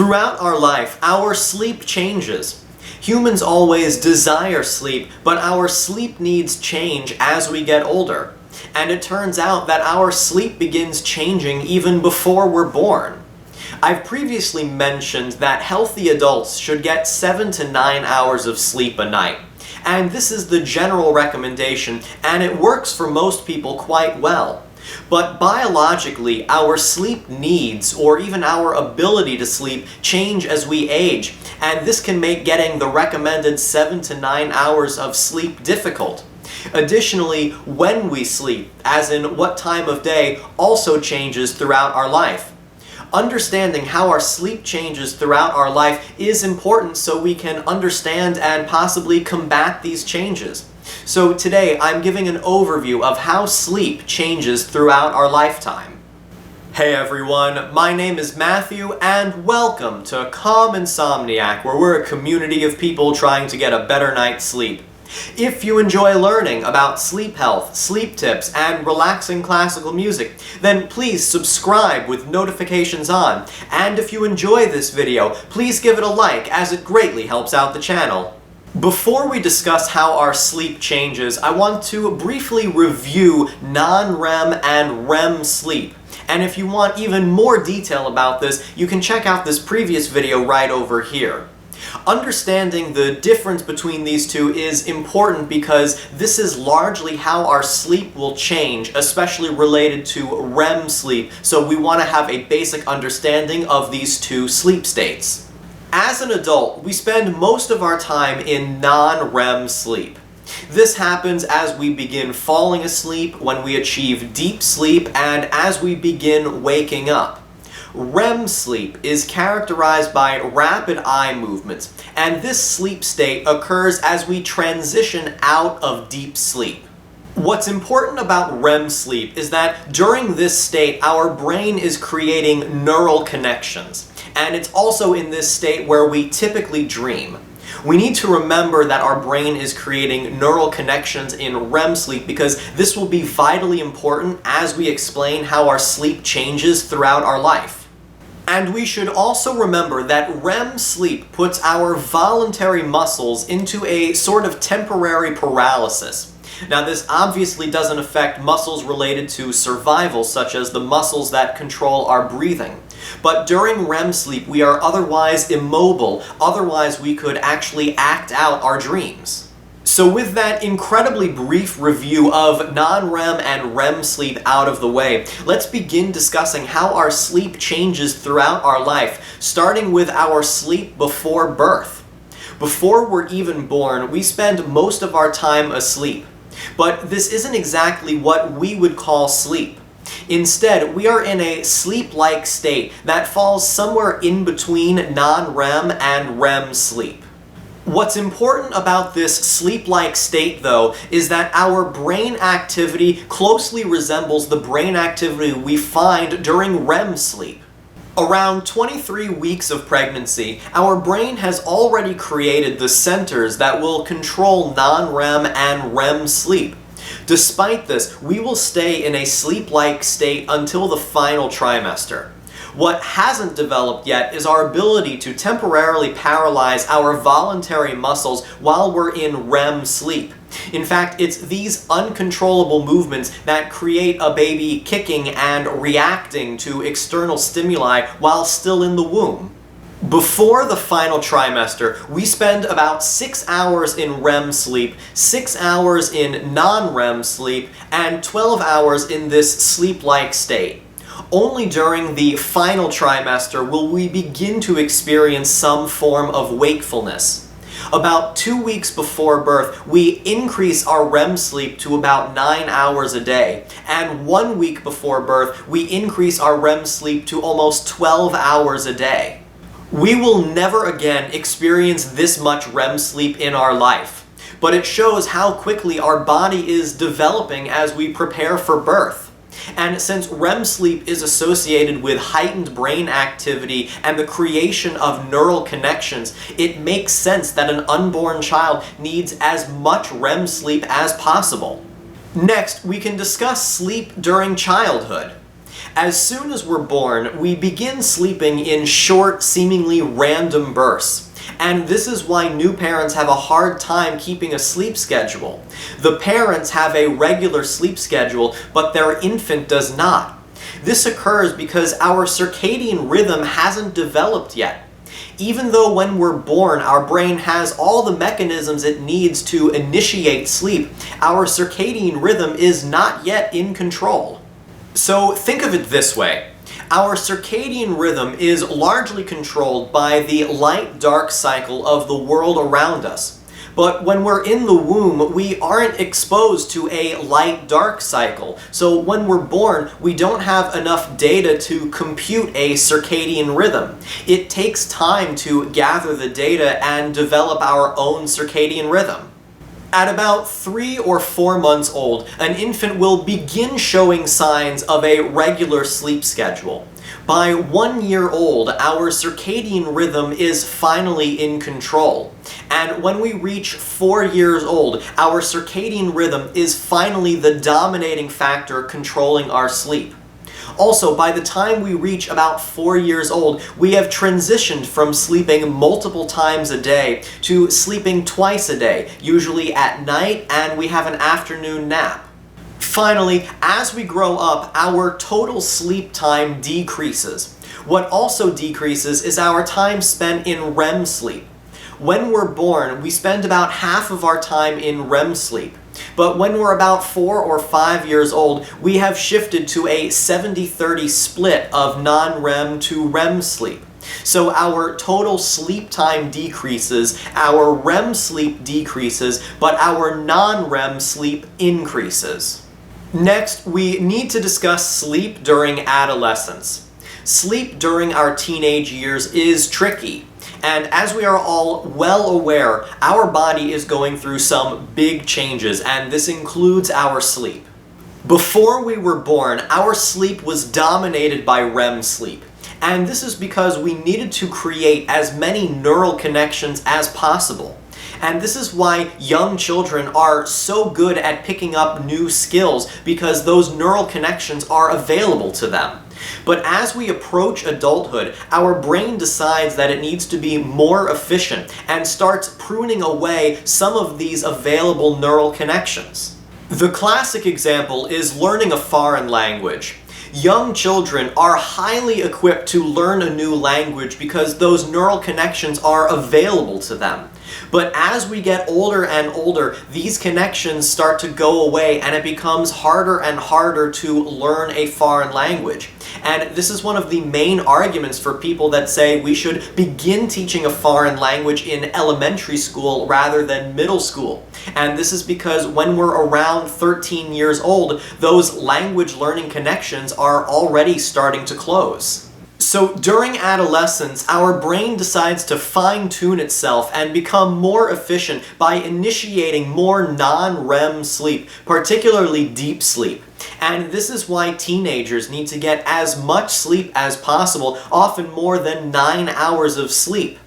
Throughout our life, our sleep changes. Humans always desire sleep, but our sleep needs change as we get older. And it turns out that our sleep begins changing even before we're born. I've previously mentioned that healthy adults should get 7 to 9 hours of sleep a night. And this is the general recommendation, and it works for most people quite well. But biologically, our sleep needs, or even our ability to sleep, change as we age, and this can make getting the recommended 7 to 9 hours of sleep difficult. Additionally, when we sleep, as in what time of day, also changes throughout our life. Understanding how our sleep changes throughout our life is important so we can understand and possibly combat these changes. So today I'm giving an overview of how sleep changes throughout our lifetime. Hey everyone, my name is Matthew and welcome to Calm Insomniac, where we're a community of people trying to get a better night's sleep. If you enjoy learning about sleep health, sleep tips, and relaxing classical music, then please subscribe with notifications on. And if you enjoy this video, please give it a like as it greatly helps out the channel. Before we discuss how our sleep changes, I want to briefly review non-REM and REM sleep. And if you want even more detail about this, you can check out this previous video right over here. Understanding the difference between these two is important because this is largely how our sleep will change, especially related to REM sleep, so we want to have a basic understanding of these two sleep states. As an adult, we spend most of our time in non-REM sleep. This happens as we begin falling asleep, when we achieve deep sleep, and as we begin waking up. REM sleep is characterized by rapid eye movements, and this sleep state occurs as we transition out of deep sleep. What's important about REM sleep is that during this state, our brain is creating neural connections. And it's also in this state where we typically dream. We need to remember that our brain is creating neural connections in REM sleep because this will be vitally important as we explain how our sleep changes throughout our life. And we should also remember that REM sleep puts our voluntary muscles into a sort of temporary paralysis. Now, this obviously doesn't affect muscles related to survival, such as the muscles that control our breathing. But during REM sleep, we are otherwise immobile, otherwise we could actually act out our dreams. So with that incredibly brief review of non-REM and REM sleep out of the way, let's begin discussing how our sleep changes throughout our life, starting with our sleep before birth. Before we're even born, we spend most of our time asleep. But this isn't exactly what we would call sleep. Instead, we are in a sleep-like state that falls somewhere in between non-REM and REM sleep. What's important about this sleep-like state, though, is that our brain activity closely resembles the brain activity we find during REM sleep. Around 23 weeks of pregnancy, our brain has already created the centers that will control non-REM and REM sleep. Despite this, we will stay in a sleep-like state until the final trimester. What hasn't developed yet is our ability to temporarily paralyze our voluntary muscles while we're in REM sleep. In fact, it's these uncontrollable movements that create a baby kicking and reacting to external stimuli while still in the womb. Before the final trimester, we spend about 6 hours in REM sleep, 6 hours in non-REM sleep, and 12 hours in this sleep-like state. Only during the final trimester will we begin to experience some form of wakefulness. About 2 weeks before birth, we increase our REM sleep to about 9 hours a day, and 1 week before birth, we increase our REM sleep to almost 12 hours a day. We will never again experience this much REM sleep in our life, but it shows how quickly our body is developing as we prepare for birth. And since REM sleep is associated with heightened brain activity and the creation of neural connections, it makes sense that an unborn child needs as much REM sleep as possible. Next, we can discuss sleep during childhood. As soon as we're born, we begin sleeping in short, seemingly random bursts. And this is why new parents have a hard time keeping a sleep schedule. The parents have a regular sleep schedule, but their infant does not. This occurs because our circadian rhythm hasn't developed yet. Even though when we're born, our brain has all the mechanisms it needs to initiate sleep, our circadian rhythm is not yet in control. So think of it this way. Our circadian rhythm is largely controlled by the light-dark cycle of the world around us. But when we're in the womb, we aren't exposed to a light-dark cycle. So when we're born, we don't have enough data to compute a circadian rhythm. It takes time to gather the data and develop our own circadian rhythm. At about 3 or 4 months old, an infant will begin showing signs of a regular sleep schedule. By 1 year old, our circadian rhythm is finally in control. And when we reach 4 years old, our circadian rhythm is finally the dominating factor controlling our sleep. Also, by the time we reach about 4 years old, we have transitioned from sleeping multiple times a day to sleeping twice a day, usually at night, and we have an afternoon nap. Finally, as we grow up, our total sleep time decreases. What also decreases is our time spent in REM sleep. When we're born, we spend about half of our time in REM sleep. But when we're about 4 or 5 years old, we have shifted to a 70-30 split of non-REM to REM sleep. So our total sleep time decreases, our REM sleep decreases, but our non-REM sleep increases. Next, we need to discuss sleep during adolescence. Sleep during our teenage years is tricky. And as we are all well aware, our body is going through some big changes, and this includes our sleep. Before we were born, our sleep was dominated by REM sleep. And this is because we needed to create as many neural connections as possible. And this is why young children are so good at picking up new skills, because those neural connections are available to them. But as we approach adulthood, our brain decides that it needs to be more efficient and starts pruning away some of these available neural connections. The classic example is learning a foreign language. Young children are highly equipped to learn a new language because those neural connections are available to them. But as we get older and older, these connections start to go away and it becomes harder and harder to learn a foreign language. And this is one of the main arguments for people that say we should begin teaching a foreign language in elementary school rather than middle school. And this is because when we're around 13 years old, those language learning connections are already starting to close. So during adolescence, our brain decides to fine-tune itself and become more efficient by initiating more non-REM sleep, particularly deep sleep. And this is why teenagers need to get as much sleep as possible, often more than 9 hours of sleep.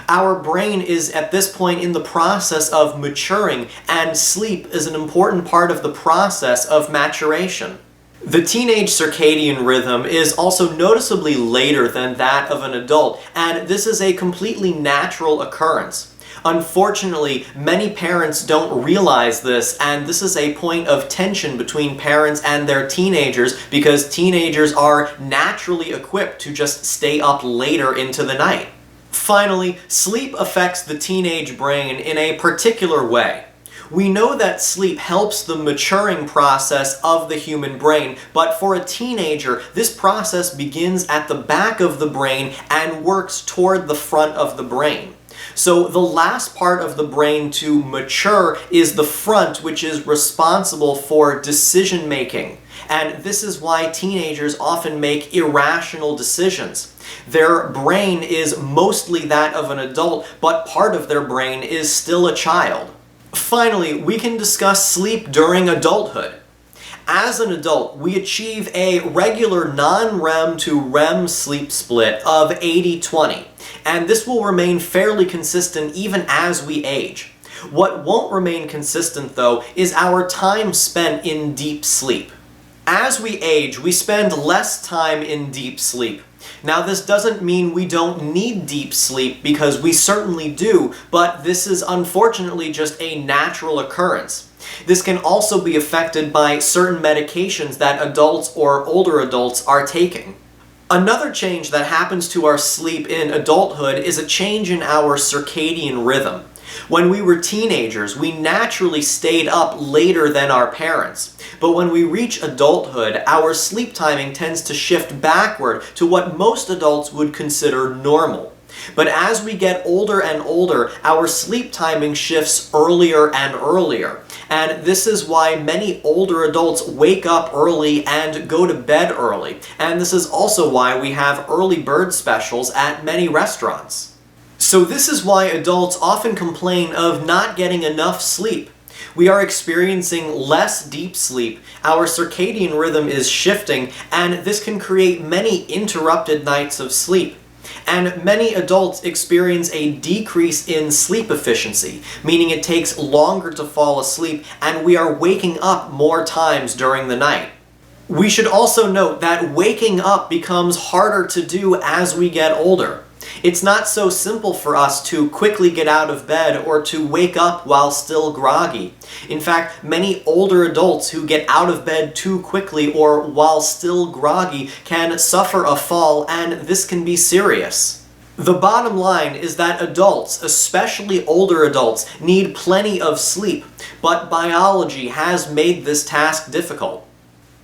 Our brain is at this point in the process of maturing, and sleep is an important part of the process of maturation. The teenage circadian rhythm is also noticeably later than that of an adult, and this is a completely natural occurrence. Unfortunately, many parents don't realize this, and this is a point of tension between parents and their teenagers because teenagers are naturally equipped to just stay up later into the night. Finally, sleep affects the teenage brain in a particular way. We know that sleep helps the maturing process of the human brain, but for a teenager, this process begins at the back of the brain and works toward the front of the brain. So the last part of the brain to mature is the front, which is responsible for decision making. And this is why teenagers often make irrational decisions. Their brain is mostly that of an adult, but part of their brain is still a child. Finally, we can discuss sleep during adulthood. As an adult, we achieve a regular non-REM to REM sleep split of 80-20, and this will remain fairly consistent even as we age. What won't remain consistent, though, is our time spent in deep sleep. As we age, we spend less time in deep sleep. Now, this doesn't mean we don't need deep sleep, because we certainly do, but this is unfortunately just a natural occurrence. This can also be affected by certain medications that adults or older adults are taking. Another change that happens to our sleep in adulthood is a change in our circadian rhythm. When we were teenagers, we naturally stayed up later than our parents. But when we reach adulthood, our sleep timing tends to shift backward to what most adults would consider normal. But as we get older and older, our sleep timing shifts earlier and earlier. And this is why many older adults wake up early and go to bed early. And this is also why we have early bird specials at many restaurants. So this is why adults often complain of not getting enough sleep. We are experiencing less deep sleep, our circadian rhythm is shifting, and this can create many interrupted nights of sleep. And many adults experience a decrease in sleep efficiency, meaning it takes longer to fall asleep, and we are waking up more times during the night. We should also note that waking up becomes harder to do as we get older. It's not so simple for us to quickly get out of bed or to wake up while still groggy. In fact, many older adults who get out of bed too quickly or while still groggy can suffer a fall, and this can be serious. The bottom line is that adults, especially older adults, need plenty of sleep, but biology has made this task difficult.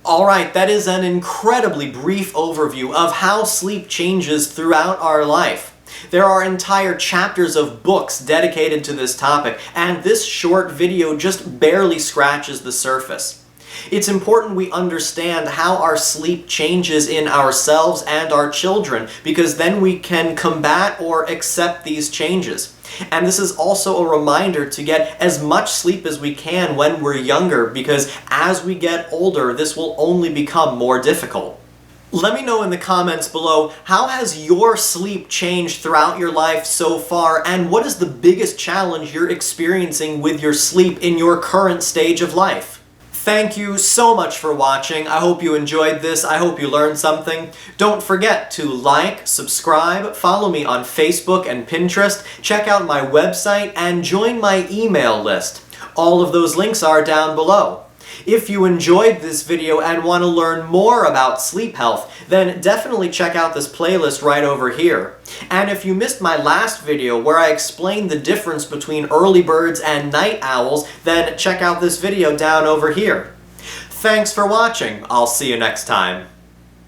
Alright, that is an incredibly brief overview of how sleep changes throughout our life. There are entire chapters of books dedicated to this topic, and this short video just barely scratches the surface. It's important we understand how our sleep changes in ourselves and our children, because then we can combat or accept these changes. And this is also a reminder to get as much sleep as we can when we're younger, because as we get older, this will only become more difficult. Let me know in the comments below, how has your sleep changed throughout your life so far, and what is the biggest challenge you're experiencing with your sleep in your current stage of life? Thank you so much for watching. I hope you enjoyed this. I hope you learned something. Don't forget to like, subscribe, follow me on Facebook and Pinterest, check out my website, and join my email list. All of those links are down below. If you enjoyed this video and want to learn more about sleep health, then definitely check out this playlist right over here. And if you missed my last video where I explained the difference between early birds and night owls, then check out this video down over here. Thanks for watching. I'll see you next time.